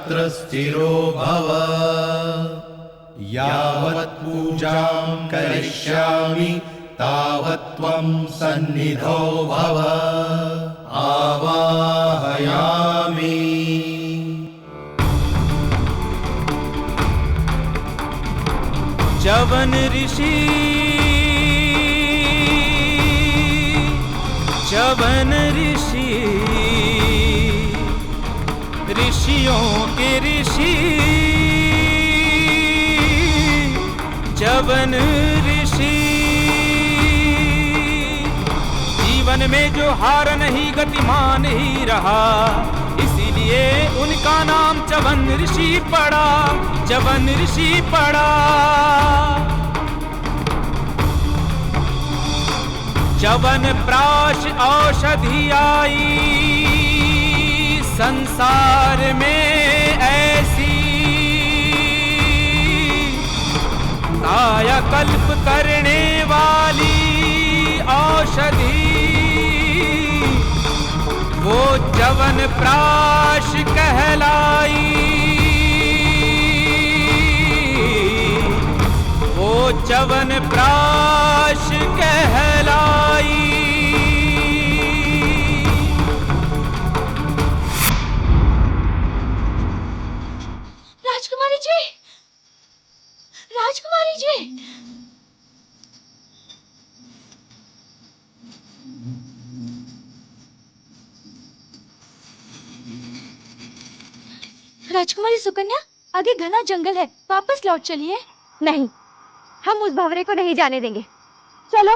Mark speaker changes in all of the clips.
Speaker 1: तत्र स्थिरो भव यावत् पूजां करिष्यामि तावत् त्वं सन्निधौ भव आवाहयामि।
Speaker 2: च्यवन ऋषि ऋषियों के ऋषि च्यवन ऋषि। जीवन में जो हार नहीं गतिमान ही रहा, इसीलिए उनका नाम च्यवन ऋषि पड़ा, च्यवन ऋषि पड़ा। च्यवन प्राश औषधि आई संसार में ऐसी, कायाकल्प करने वाली औषधि वो च्यवन प्राश कहलाई, वो च्यवन प्राश कहलाई।
Speaker 3: राजकुमारी जी, राजकुमारी जी। राजकुमारी सुकन्या, आगे घना जंगल है, वापस लौट चलिए।
Speaker 4: नहीं, हम उस भंवरे को नहीं जाने देंगे। चलो।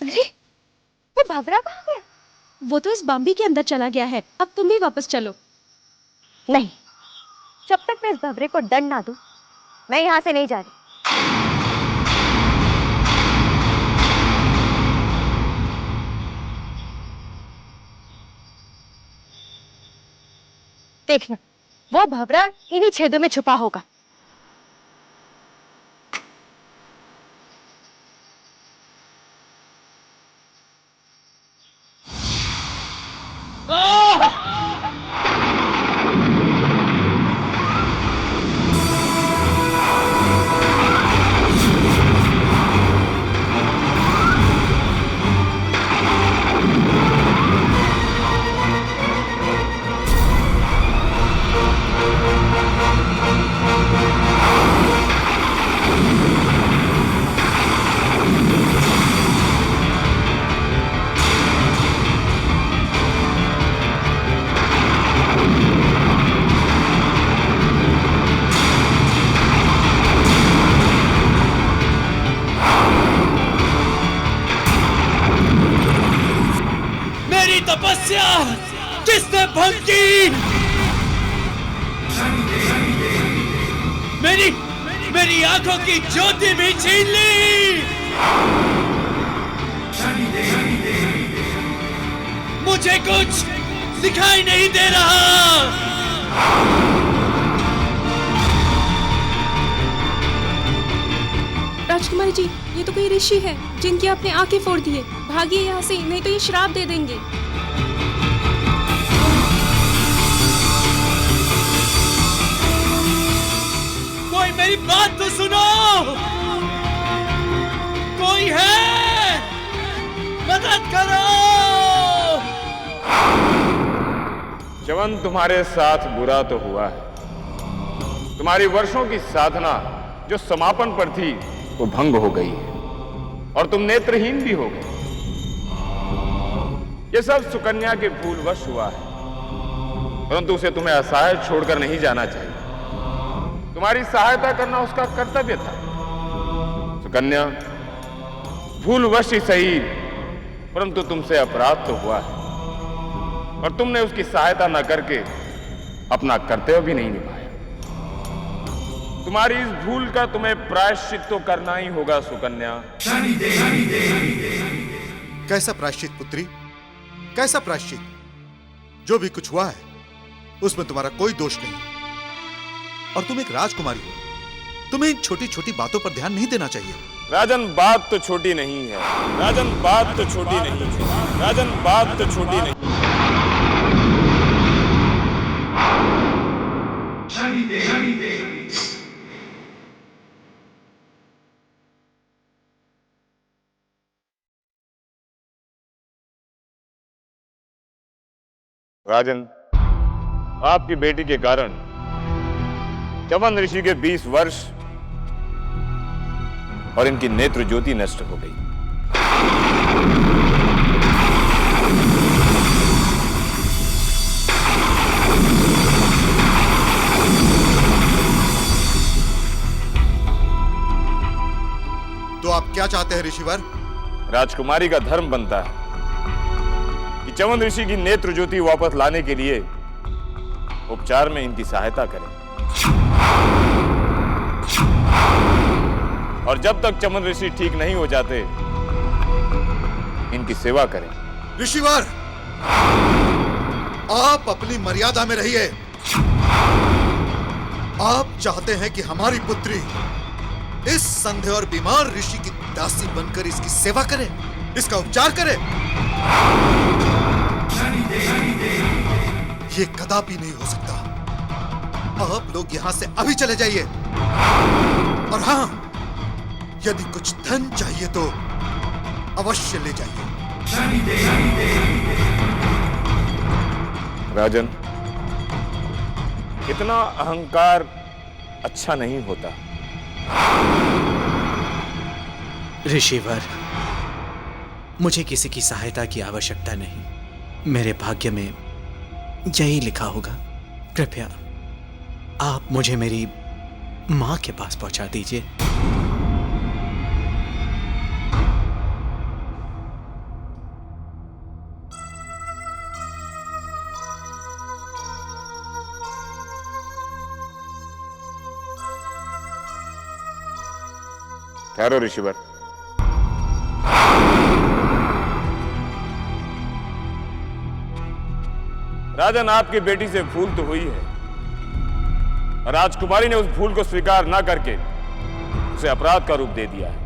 Speaker 3: अरे, वो भंवरा कहाँ गया? वो तो इस बाम्बी के अंदर चला गया है। अब तुम भी वापस चलो।
Speaker 4: नहीं, जब तक मैं इस भंवरे को दंड ना दूं, मैं यहाँ से नहीं जा रही। देखना, वो भंवरा इन्हीं छेदों में छुपा होगा।
Speaker 2: तपस्या किसने भंग की? मेरी आंखों की ज्योति भी छीन ली। मुझे कुछ दिखाई नहीं दे रहा।
Speaker 3: राजकुमारी जी, ये तो कोई ऋषि है जिनकी आपने आंखें फोड़ दी है। भागिए यहाँ से, नहीं तो ये श्राप दे देंगे।
Speaker 2: कोई मेरी बात तो सुनो। कोई है? मदद करो।
Speaker 5: च्यवन, तुम्हारे साथ बुरा तो हुआ है। तुम्हारी वर्षों की साधना जो समापन पर थी वो भंग हो गई है और तुम नेत्रहीन भी हो गए। ये सब सुकन्या के भूलवश हुआ है, परंतु उसे तुम्हें असहाय छोड़कर नहीं जाना चाहिए। तुम्हारी सहायता करना उसका कर्तव्य था। सुकन्या, भूलवश ही सही, परंतु तुमसे अपराध तो हुआ है और तुमने उसकी सहायता न करके अपना कर्तव्य भी नहीं निभाया। तुम्हारी इस भूल का तुम्हें प्रायश्चित तो करना ही होगा सुकन्या।
Speaker 6: कैसा प्रायश्चित पुत्री, कैसा प्रायश्चित? जो भी कुछ हुआ है उसमें तुम्हारा कोई दोष नहीं और तुम एक राजकुमारी हो। तुम्हें इन छोटी छोटी बातों पर ध्यान नहीं देना चाहिए।
Speaker 5: राजन, बात तो छोटी नहीं है। राजन, बात तो छोटी नहीं है। राजन, बात तो छोटी नहीं। राजन, आपकी बेटी के कारण च्यवन ऋषि के 20 वर्ष और इनकी नेत्र ज्योति नष्ट हो गई।
Speaker 6: तो आप क्या चाहते हैं ऋषिवर?
Speaker 5: राजकुमारी का धर्म बनता है कि च्यवन ऋषि की नेत्र ज्योति वापस लाने के लिए उपचार में इनकी सहायता करें, और जब तक च्यवन ऋषि ठीक नहीं हो जाते इनकी सेवा करें।
Speaker 6: ऋषिवर, आप अपनी मर्यादा में रहिए। आप चाहते हैं कि हमारी पुत्री इस संधे और बीमार ऋषि की दासी बनकर इसकी सेवा करे, इसका उपचार करे? ये कदापि नहीं हो सकता। आप लोग यहां से अभी चले जाइए, और हां, यदि कुछ धन चाहिए तो अवश्य ले जाइए।
Speaker 5: राजन, इतना अहंकार अच्छा नहीं होता।
Speaker 1: ऋषिवर, मुझे किसी की सहायता की आवश्यकता नहीं। मेरे भाग्य में यही लिखा होगा। कृपया आप मुझे मेरी मां के पास पहुंचा दीजिए।
Speaker 5: ठहरो ऋषिवर। राजन, आपकी बेटी से भूल तो हुई है, और राजकुमारी ने उस भूल को स्वीकार न करके उसे अपराध का रूप दे दिया है।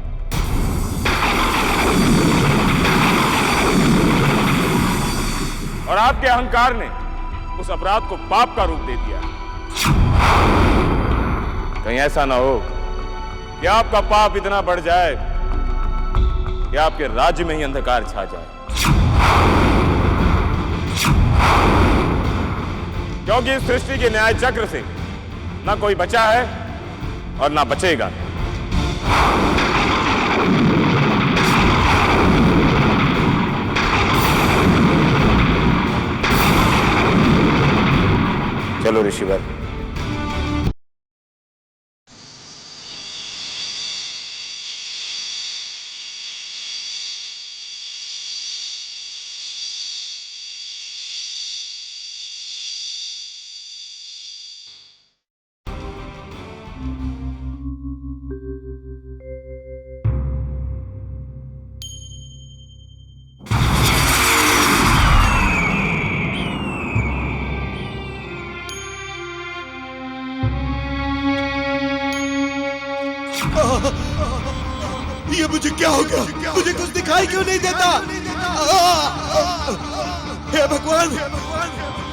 Speaker 5: और आपके अहंकार ने उस अपराध को पाप का रूप दे दिया है। कहीं ऐसा ना हो कि आपका पाप इतना बढ़ जाए कि आपके राज्य में ही अंधकार छा जाए, क्योंकि इस सृष्टि के न्याय चक्र से ना कोई बचा है और ना बचेगा। चलो ऋषिवर।
Speaker 6: ये मुझे क्या हो गया? मुझे कुछ दिखाई क्यों नहीं देता? हे भगवान,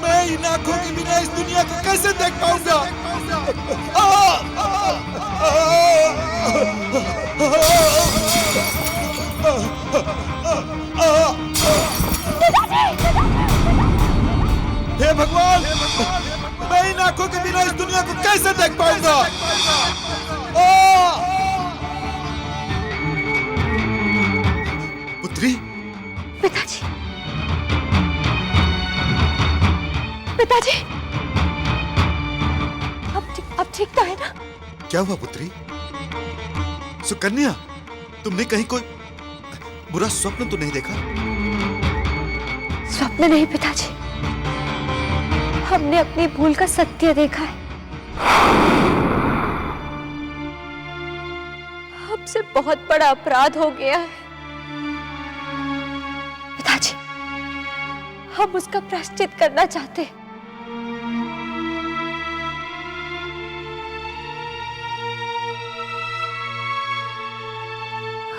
Speaker 6: मैं इन आंखों के बिना इस दुनिया को कैसे देख पाऊंगा? हे भगवान, मैं इन आंखों के बिना इस दुनिया को कैसे देख पाऊंगा? पुत्री,
Speaker 4: पिताजी, पिताजी, अब ठीक तो है ना?
Speaker 6: क्या हुआ पुत्री? सुकन्या, तुमने कहीं कोई बुरा स्वप्न तो नहीं देखा?
Speaker 4: स्वप्न नहीं पिताजी, हमने अपनी भूल का सत्य देखा है। हमसे बहुत बड़ा अपराध हो गया है पिताजी, हम उसका प्रायश्चित करना चाहते हैं।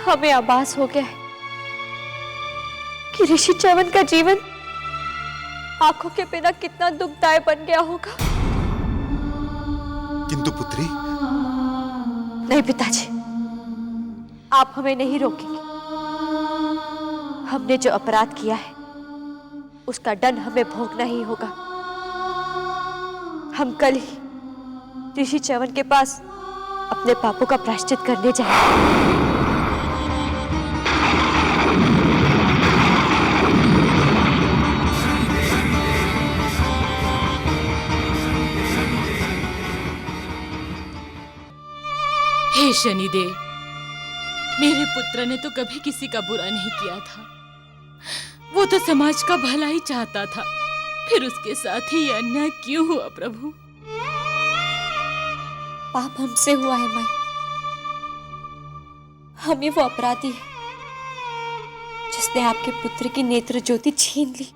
Speaker 4: हमें आभास हो गया है कि ऋषि च्यवन का जीवन आंखों के बिना कितना दुखदायी बन गया होगा।
Speaker 6: किंतु पुत्री,
Speaker 4: नहीं पिताजी, आप हमें नहीं रोकेंगे। हमने जो अपराध किया है उसका दंड हमें भोगना ही होगा। हम कल ही ऋषि च्यवन के पास अपने पापों का प्रायश्चित करने जाएंगे।
Speaker 7: हे शनिदेव, मेरे पुत्र ने तो कभी किसी का बुरा नहीं किया था। वो तो समाज का भला ही चाहता था, फिर उसके साथ ही ये अन्याय क्यों हुआ प्रभु?
Speaker 4: पाप हमसे हुआ है माई। हम ही वो अपराधी है जिसने आपके पुत्र की नेत्र ज्योति छीन ली।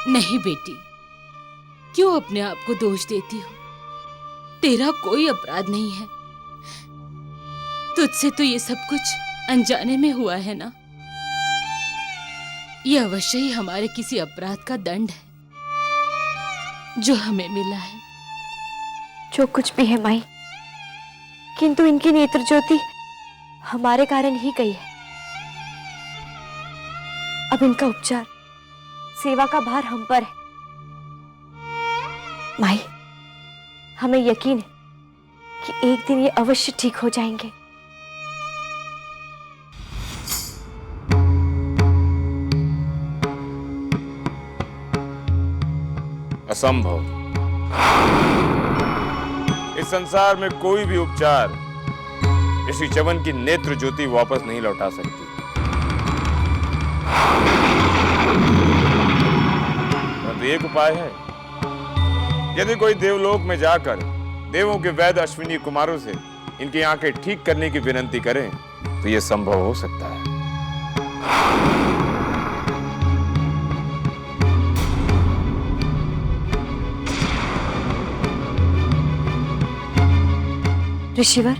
Speaker 7: नहीं बेटी, क्यों अपने आप को दोष देती हो? तेरा कोई अपराध नहीं है। तुझसे तो ये सब कुछ अनजाने में हुआ है ना। ये अवश्य ही हमारे किसी अपराध का दंड है जो हमें मिला है।
Speaker 4: जो कुछ भी है माई, किंतु इनकी नेत्र ज्योति हमारे कारण ही गई है। अब इनका उपचार, सेवा का भार हम पर है। माई, हमें यकीन है कि एक दिन ये अवश्य ठीक हो जाएंगे।
Speaker 5: असंभव। इस संसार में कोई भी उपचार ऋषि च्यवन की नेत्र ज्योति वापस नहीं लौटा सकती। परंतु एक उपाय है। यदि कोई देवलोक में जाकर देवों के वैद्य अश्विनी कुमारों से इनकी आंखें ठीक करने की विनती करें तो यह संभव हो सकता है।
Speaker 4: ऋषिवर,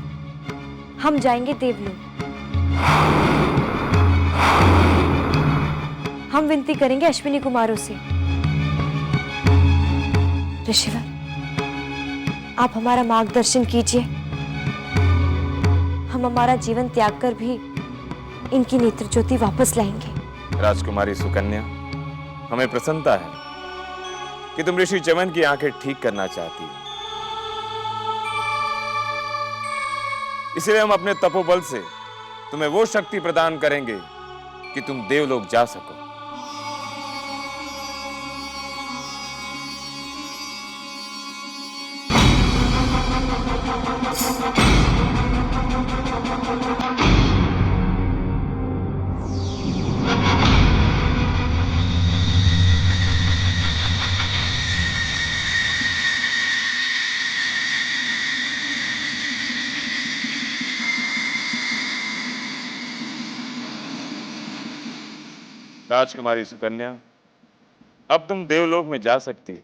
Speaker 4: हम जाएंगे देवलोक। हम विनती करेंगे अश्विनी कुमारों से। ऋषिवर, आप हमारा मार्गदर्शन कीजिए। हम हमारा जीवन त्याग कर भी इनकी नेत्र ज्योति वापस लाएंगे।
Speaker 5: राजकुमारी सुकन्या, हमें प्रसन्नता है कि तुम ऋषि च्यवन की आंखें ठीक करना चाहती हो। इसलिए हम अपने तपोबल से तुम्हें वो शक्ति प्रदान करेंगे कि तुम देवलोक जा सको। राजकुमारी सुकन्या, अब तुम देवलोक में जा सकती हो।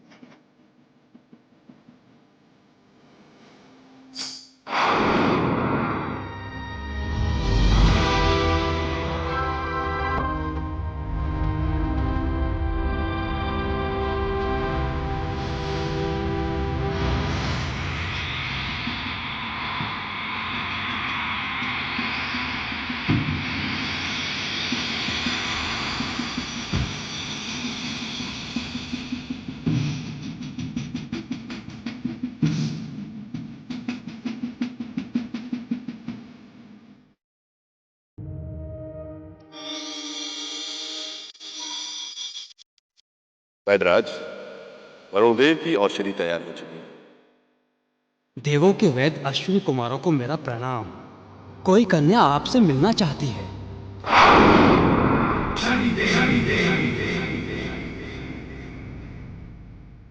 Speaker 8: वैदराज, वरुण देव की औषधि तैयार हो चुकी है।
Speaker 9: देवों के वैद्य अश्विनी कुमारों को मेरा प्रणाम। कोई कन्या आपसे मिलना चाहती है।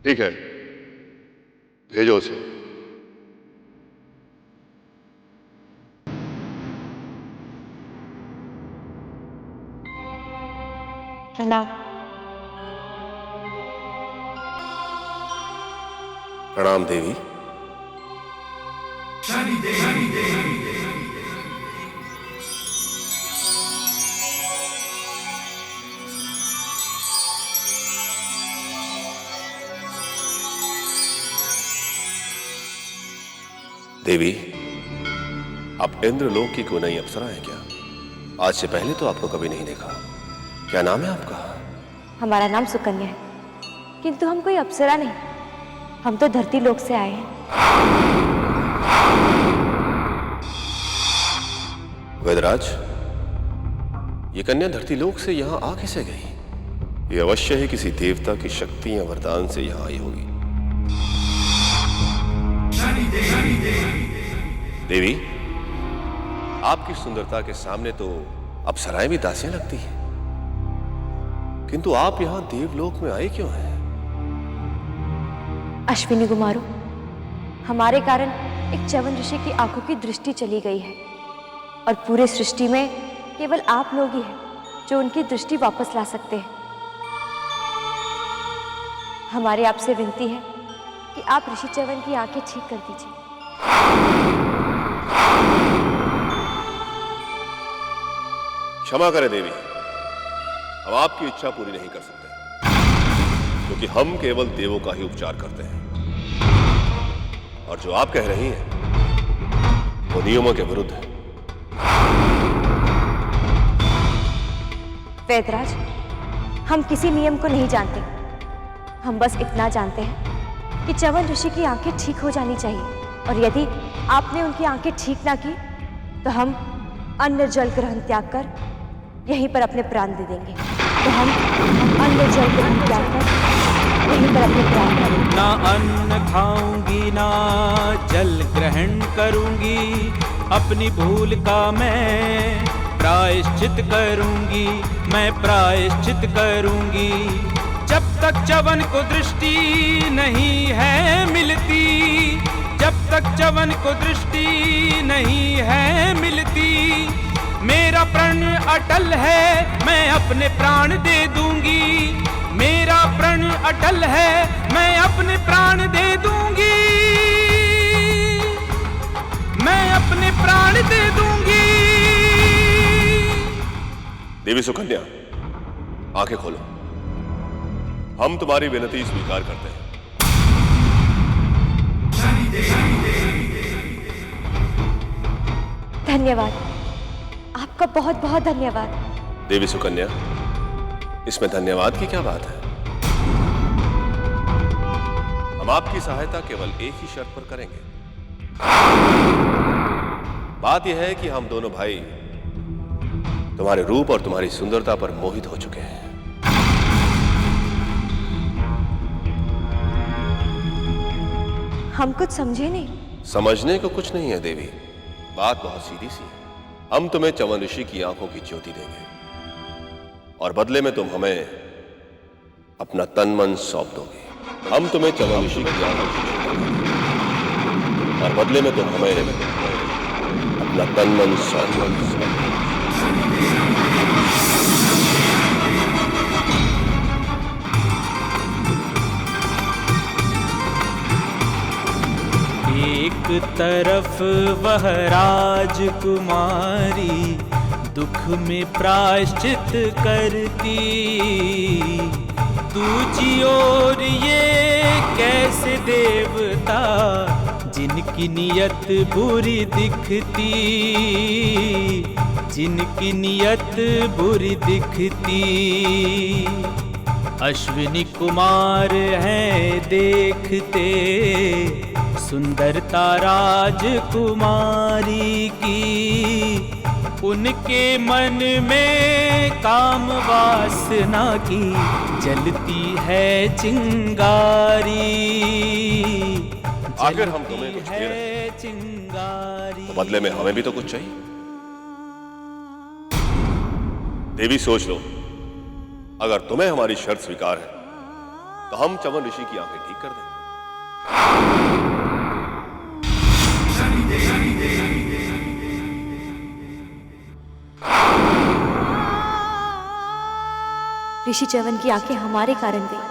Speaker 8: ठीक है, भेजो उसे।
Speaker 4: प्रणाम।
Speaker 8: प्रणाम देवी। देवी, आप इंद्रलोक की कोई नई अप्सरा हैं क्या? आज से पहले तो आपको कभी नहीं देखा। क्या नाम है आपका?
Speaker 4: हमारा नाम सुकन्या है, किंतु हम कोई अप्सरा नहीं, हम तो धरती लोक से आए हैं।
Speaker 8: वैदराज, ये कन्या धरती लोक से यहां आ कैसे गई? ये अवश्य ही किसी देवता की शक्ति या वरदान से यहां आई होगी। देवी, आपकी सुंदरता के सामने तो अप्सराएं भी दासियां लगती हैं, किंतु आप यहां देवलोक में आए क्यों हैं?
Speaker 4: अश्विनी कुमारों, हमारे कारण एक च्यवन ऋषि की आंखों की दृष्टि चली गई है और पूरे सृष्टि में केवल आप लोग ही हैं जो उनकी दृष्टि वापस ला सकते हैं। हमारी आपसे विनती है कि आप ऋषि च्यवन की आंखें ठीक कर दीजिए।
Speaker 8: क्षमा करें देवी, हम आपकी इच्छा पूरी नहीं कर सकते, क्योंकि हम केवल देवों का ही उपचार करते हैं, और जो आप कह रही हैं वो नियमों के विरुद्ध है।
Speaker 4: वैदराज, हम किसी नियम को नहीं जानते, हम बस इतना जानते हैं कि च्यवन ऋषि की आंखें ठीक हो जानी चाहिए, और यदि आपने उनकी आंखें ठीक ना की तो हम अन्न जल ग्रहण त्याग कर यहीं पर अपने प्राण दे देंगे। तो हम अन्न जल ग्रहण त्याग कर यहीं पर अपने प्राण दे देंगे।
Speaker 2: ना अन्न खाऊंगी ना जल ग्रहण करूंगी, अपनी भूल का मैं प्रायश्चित करूंगी, मैं प्रायश्चित करूंगी। जब तक च्यवन को दृष्टि नहीं है मिलती, जब तक च्यवन को दृष्टि नहीं है मिलती, मेरा प्रण अटल है, मैं अपने प्राण दे दूंगी। मेरा प्रण अटल है, मैं अपने प्राण दे दूंगी, मैं अपने प्राण दे दूंगी।
Speaker 8: देवी सुकन्या, आंखें खोलो, हम तुम्हारी विनती स्वीकार करते हैं।
Speaker 4: धन्यवाद, आपका बहुत बहुत धन्यवाद।
Speaker 8: देवी सुकन्या, इसमें धन्यवाद की क्या बात है? हम आपकी सहायता केवल एक ही शर्त पर करेंगे। बात यह है कि हम दोनों भाई तुम्हारे रूप और तुम्हारी सुंदरता पर मोहित हो चुके हैं।
Speaker 4: हम कुछ समझे नहीं।
Speaker 8: समझने को कुछ नहीं है देवी, बात बहुत सीधी सी है। हम तुम्हें च्यवन ऋषि की आंखों की ज्योति देंगे, और बदले में तुम हमें अपना तन मन सौंप दोगे। हम तुम्हें च्यवन ऋषि की आंखों की ज्योति देंगे, और बदले में तुम हमें अपना तन मन सौंप दोगे।
Speaker 2: एक तरफ वह राजकुमारी दुख में प्रायश्चित करती, दूजी ओर ये कैसे देवता जिनकी नियत बुरी दिखती, जिनकी नियत बुरी दिखती। अश्विनी कुमार हैं देखते सुंदरता राजकुमारी की, उनके मन में काम वासना की जलती है चिंगारी।
Speaker 8: आखिर हम तुम्हें कुछ दे रहे हैं,
Speaker 2: चिंगारी
Speaker 8: तो बदले में हमें भी तो कुछ चाहिए। देवी सोच लो, अगर तुम्हें हमारी शर्त स्वीकार है तो हम च्यवन ऋषि की आंखें ठीक कर दें।
Speaker 4: ऋषि च्यवन की आंखें हमारे कारण गई,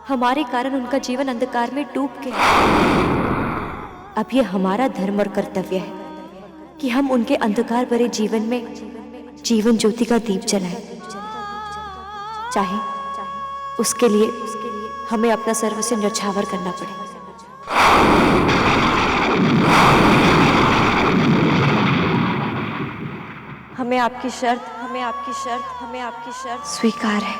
Speaker 4: हमारे कारण उनका जीवन अंधकार में डूब गया। अब ये हमारा धर्म और कर्तव्य है कि हम उनके अंधकार भरे जीवन में जीवन ज्योति का दीप जलाएं, चाहे उसके लिए हमें अपना सर्वस्व न्यौछावर करना पड़े। हमें आपकी शर्त स्वीकार है।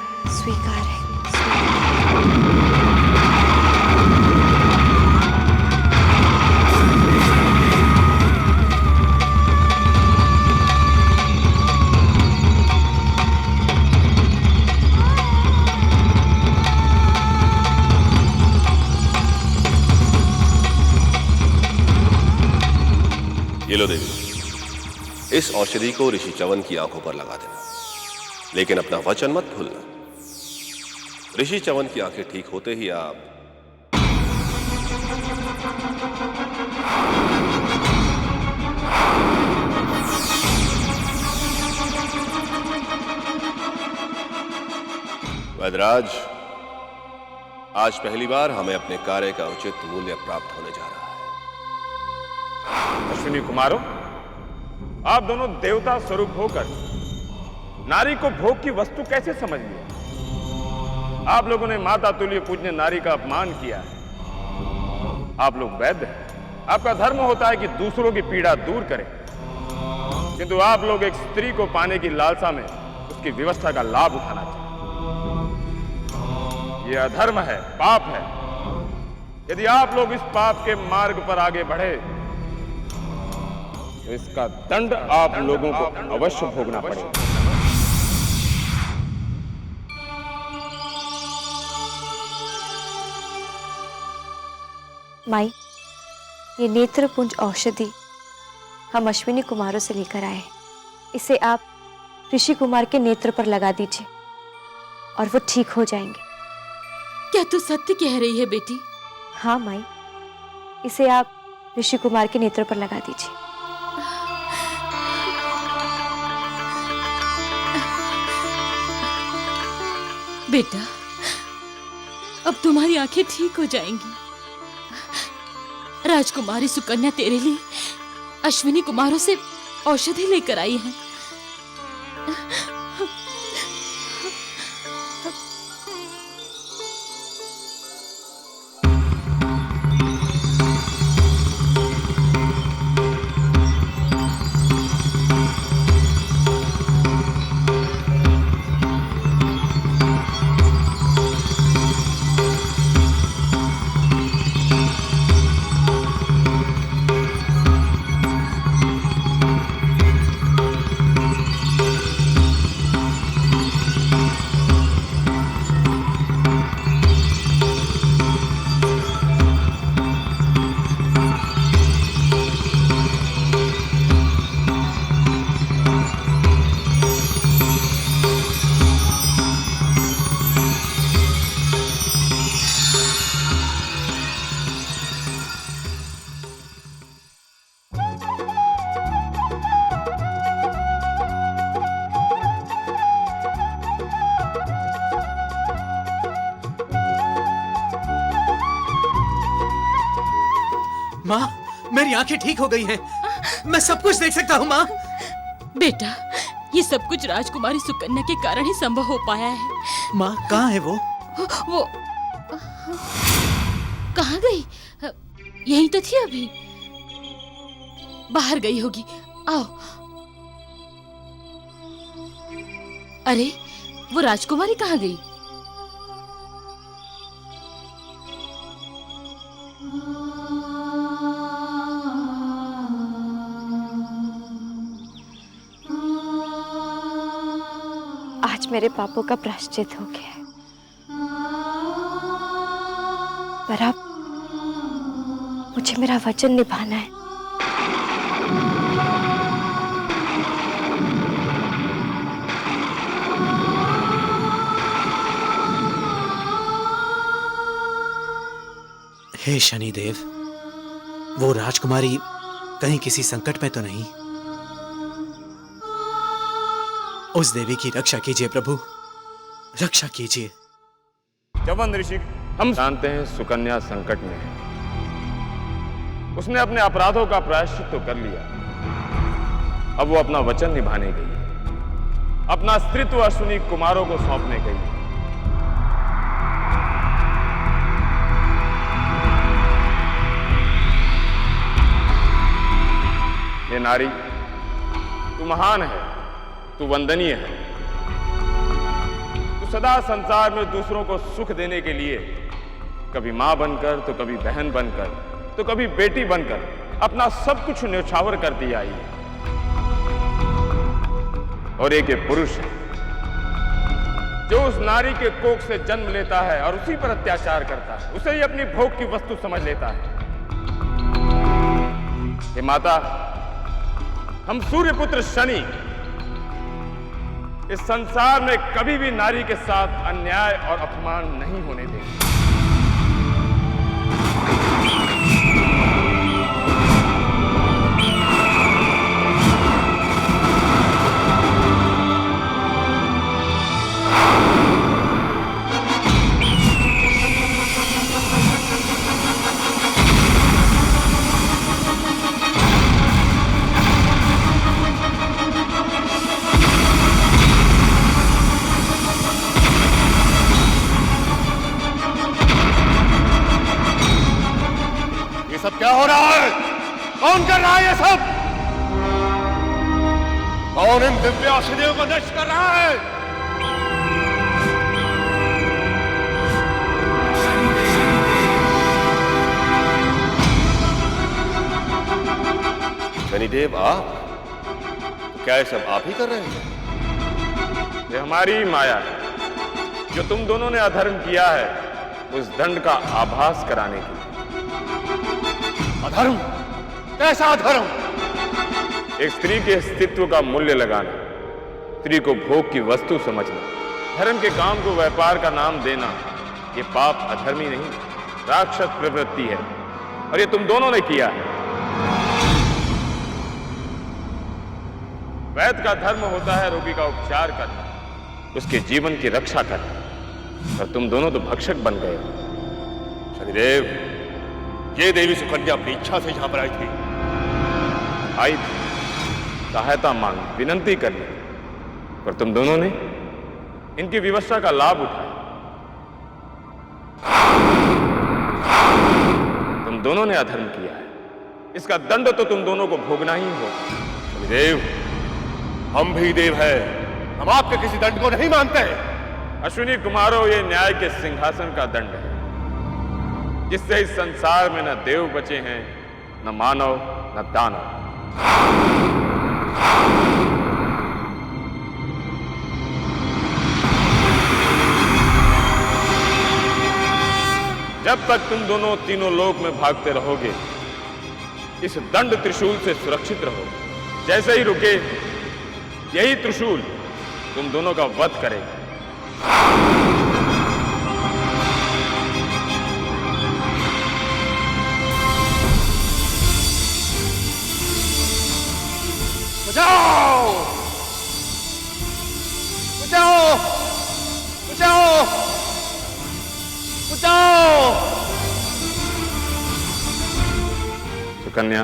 Speaker 8: ये लो देवी, इस औषधि को ऋषि च्यवन की आंखों पर लगा देना, लेकिन अपना वचन मत भूलना। ऋषि च्यवन की आंखें ठीक होते ही आप वैदराज, आज पहली बार हमें अपने कार्य का उचित मूल्य प्राप्त होने जा रहा है।
Speaker 5: अश्विनी कुमारों, आप दोनों देवता स्वरूप होकर नारी को भोग की वस्तु कैसे समझ लिया? आप लोगों ने माता तुल्य पूजनीय नारी का अपमान किया है। आप लोग वैद्य हैं, आपका धर्म होता है कि दूसरों की पीड़ा दूर करें, किंतु आप लोग एक स्त्री को पाने की लालसा में उसकी व्यवस्था का लाभ उठाना चाहते। यह अधर्म है, पाप है। यदि आप लोग इस पाप के मार्ग पर आगे बढ़े तो इसका दंड आप लोगों को अवश्य भोगना पड़ेगा।
Speaker 4: माई, ये नेत्रपुंज औषधि हम अश्विनी कुमारों से लेकर आए। इसे आप ऋषि कुमार के नेत्र पर लगा दीजिए और वो ठीक हो जाएंगे।
Speaker 7: क्या तू सत्य कह रही है बेटी?
Speaker 4: हाँ माई, इसे आप ऋषि कुमार के नेत्र पर लगा दीजिए।
Speaker 7: बेटा, अब तुम्हारी आंखें ठीक हो जाएंगी। राजकुमारी सुकन्या तेरे लिए अश्विनी कुमारों से औषधि लेकर आई है।
Speaker 1: माँ, मेरी आंखें ठीक हो गई हैं। मैं सब कुछ देख सकता हूँ माँ।
Speaker 7: बेटा, ये सब कुछ राजकुमारी सुकन्या के कारण ही संभव हो पाया है।
Speaker 1: माँ, कहाँ है वो?
Speaker 7: वो कहाँ गई? यहीं तो थी अभी। बाहर गई होगी। आओ। अरे, वो राजकुमारी कहाँ गई?
Speaker 4: आज मेरे पापों का प्रायश्चित हो गया है, पर अब मुझे मेरा वचन निभाना है।
Speaker 1: हे शनिदेव, वो राजकुमारी कहीं किसी संकट में तो नहीं? उस देवी की रक्षा कीजिए प्रभु। रक्षा कीजिए।
Speaker 5: च्यवन ऋषि, हम जानते हैं सुकन्या संकट में है। उसने अपने अपराधों का प्रायश्चित तो कर लिया, अब वो अपना वचन निभाने गई है, अपना स्त्रीत्व अश्विनी कुमारों को सौंपने गई है। ये नारी, तू महान है, तू वंदनीय है। तू सदा संसार में दूसरों को सुख देने के लिए कभी मां बनकर, तो कभी बहन बनकर, तो कभी बेटी बनकर अपना सब कुछ न्यौछावर करती आई है। और एक ये पुरुष है जो उस नारी के कोख से जन्म लेता है और उसी पर अत्याचार करता है, उसे ही अपनी भोग की वस्तु समझ लेता है। हे माता, हम सूर्यपुत्र शनि इस संसार में कभी भी नारी के साथ अन्याय और अपमान नहीं होने देंगे।
Speaker 8: क्या हो रहा है? कौन कर रहा है ये सब? कौन इन दिव्य औषधियों को नष्ट कर रहा है? शनिदेव, आप? तो क्या ये सब आप ही कर रहे हैं?
Speaker 5: ये हमारी माया है, जो तुम दोनों ने अधर्म किया है उस दंड का आभास कराने के लिए।
Speaker 8: अधर्म? कैसा अधर्म?
Speaker 5: एक स्त्री के अस्तित्व का मूल्य लगाना, स्त्री को भोग की वस्तु समझना, धर्म के काम को व्यापार का नाम देना, ये पाप अधर्मी नहीं, राक्षस प्रवृत्ति है। और ये तुम दोनों ने किया है। वैद्य का धर्म होता है रोगी का उपचार करना, उसके जीवन की रक्षा करना, और तुम दोनों तो भक्षक बन गए हो।
Speaker 8: शनिदेव, ये देवी सुकन्या अपनी इच्छा से यहां पर आई थी।
Speaker 5: आई थी सहायता मांग, विनंती करने, पर तुम दोनों ने इनकी विवशता का लाभ उठाया। तुम दोनों ने अधर्म किया है, इसका दंड तो तुम दोनों को भोगना ही होगा।
Speaker 8: शनिदेव, हम भी देव हैं, हम आपके किसी दंड को नहीं मानते।
Speaker 5: अश्विनी कुमारों, ये न्याय के सिंहासन का दंड है, जिससे इस संसार में न देव बचे हैं, न मानव, न दानव। जब तक तुम दोनों तीनों लोक में भागते रहोगे, इस दंड त्रिशूल से सुरक्षित रहोगे। जैसे ही रुके, यही त्रिशूल तुम दोनों का वध करेगा।
Speaker 8: बचाओ! बचाओ! बचाओ! बचाओ!
Speaker 5: सुकन्या,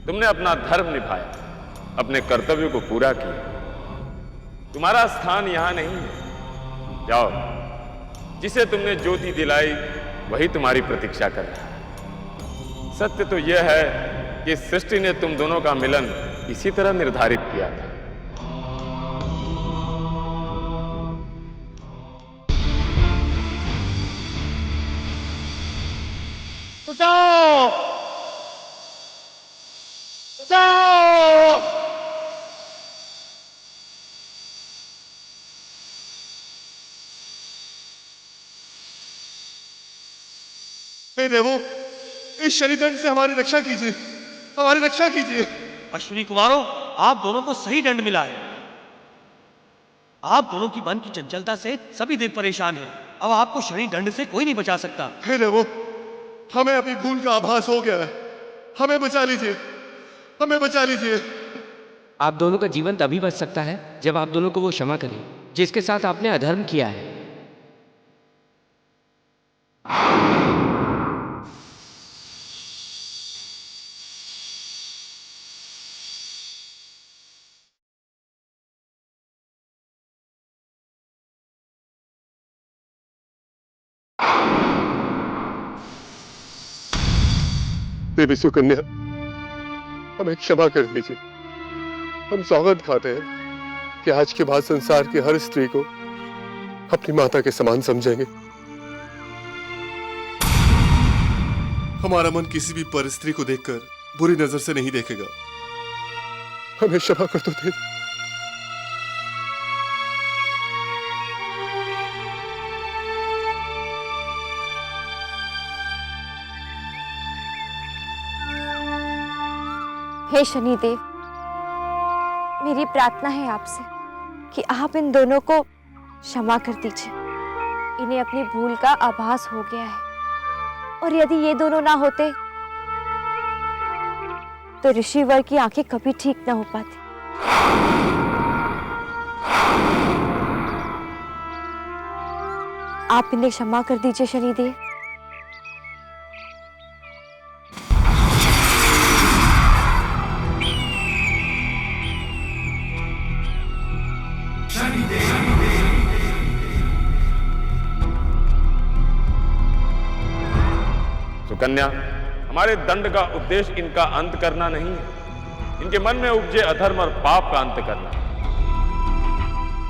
Speaker 5: तुमने अपना धर्म निभाया, अपने कर्तव्य को पूरा किया। तुम्हारा स्थान यहां नहीं है। जाओ, जिसे तुमने ज्योति दिलाई वही तुम्हारी प्रतीक्षा कर रहा है। सत्य तो यह है कि सृष्टि ने तुम दोनों का मिलन इसी तरह निर्धारित किया था।
Speaker 8: बचाओ! बचाओ!
Speaker 10: हे देवों, इस शनिदंड से हमारी रक्षा कीजिए, हमारी रक्षा कीजिए।
Speaker 9: अश्विनी कुमारों, आप दोनों को सही दंड मिला है। आप दोनों की मन की चंचलता से सभी देव परेशान हैं। अब आपको शनि दंड से कोई नहीं बचा सकता।
Speaker 10: हे देवों, हमें अपनी भूल का आभास हो गया है, हमें बचा लीजिए, हमें बचा लीजिए।
Speaker 11: आप दोनों का जीवन तभी बच सकता है जब आप दोनों को वो क्षमा करें
Speaker 9: जिसके साथ आपने अधर्म किया है।
Speaker 10: देवी सुकन्या, हमें क्षमा कर दीजिए। हम सौगंध खाते हैं कि आज के बाद संसार की हर स्त्री को अपनी माता के समान समझेंगे। हमारा मन किसी भी पर स्त्री को देखकर बुरी नजर से नहीं देखेगा। हमें क्षमा कर दो देवी।
Speaker 4: हे शनिदेव, मेरी प्रार्थना है आपसे कि आप इन दोनों को क्षमा कर दीजिए। इन्हें अपनी भूल का आभास हो गया है, और यदि ये दोनों ना होते तो ऋषिवर की आंखें कभी ठीक ना हो पाती। आप इन्हें क्षमा कर दीजिए शनिदेव।
Speaker 5: सुकन्या, हमारे दंड का उद्देश्य इनका अंत करना नहीं है, इनके मन में उपजे अधर्म और पाप का अंत करना।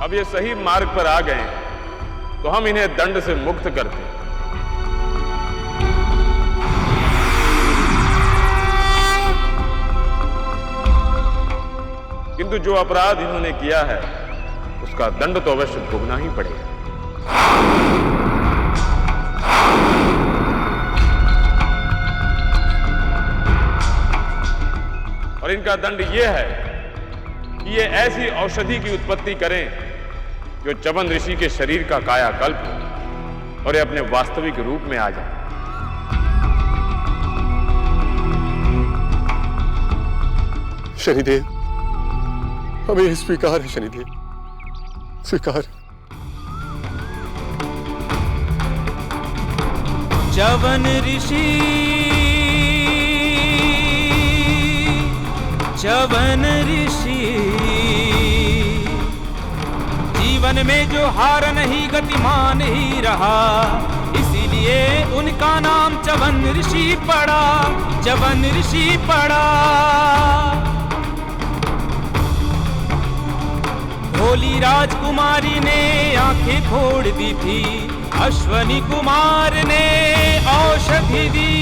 Speaker 5: अब ये सही मार्ग पर आ गए हैं, तो हम इन्हें दंड से मुक्त करते हैं। किंतु जो अपराध इन्होंने किया है, उसका दंड तो अवश्य भुगतना ही पड़ेगा। और इनका दंड यह है कि ये ऐसी औषधि की उत्पत्ति करें जो च्यवन ऋषि के शरीर का कायाकल्प हो और ये अपने वास्तविक रूप में आ जाए।
Speaker 10: शनिदेव, हमें यह स्वीकार है। शनिदेव, स्वीकार।
Speaker 2: च्यवन ऋषि, च्यवन ऋषि, जीवन में जो हार नहीं गतिमान ही रहा, इसीलिए उनका नाम च्यवन ऋषि पड़ा, च्यवन ऋषि पड़ा। भोली राजकुमारी ने आंखें फोड़ दी थी, अश्वनी कुमार ने औषधि दी,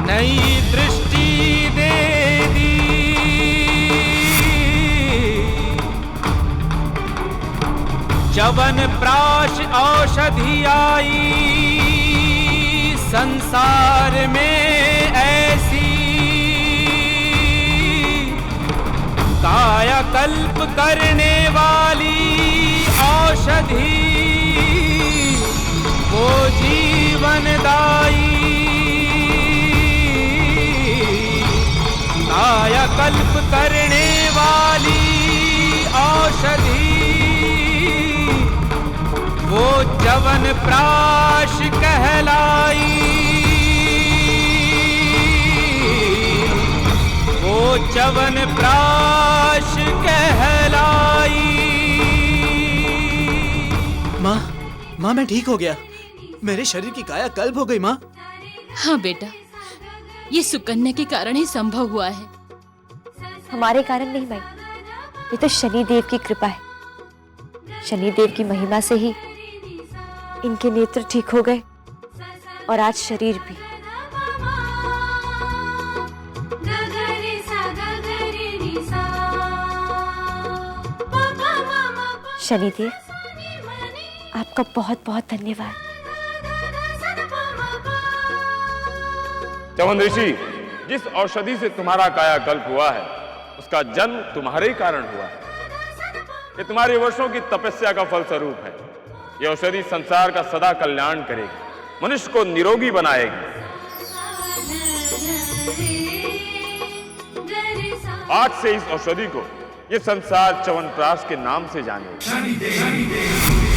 Speaker 2: नई दृष्टि दे दी। च्यवन प्राश औषधि आई संसार में ऐसी, कायाकल्प करने वाली औषधि, वो जीवनदायी कायाकल्प करने वाली औषधि, वो च्यवन प्राश कहलाई, वो च्यवन प्राश कहलाई।
Speaker 1: माँ मैं ठीक हो गया। मेरे शरीर की कायाकल्प हो गई माँ।
Speaker 7: हाँ बेटा, ये सुकन्या के कारण ही संभव हुआ है।
Speaker 4: हमारे कारण नहीं भाई, ये तो शनिदेव की कृपा है। शनिदेव की महिमा से ही इनके नेत्र ठीक हो गए और आज शरीर भी। शनिदेव, आपका बहुत बहुत धन्यवाद।
Speaker 5: च्यवन ऋषि, जिस औषधि से तुम्हारा कायाकल्प हुआ है, उसका जन्म तुम्हारे ही कारण हुआ है। ये तुम्हारे वर्षों की तपस्या का फल स्वरूप है। ये औषधि संसार का सदा कल्याण करेगी, मनुष्य को निरोगी बनाएगी। आज से इस औषधि को ये संसार च्यवनप्राश के नाम से जाने।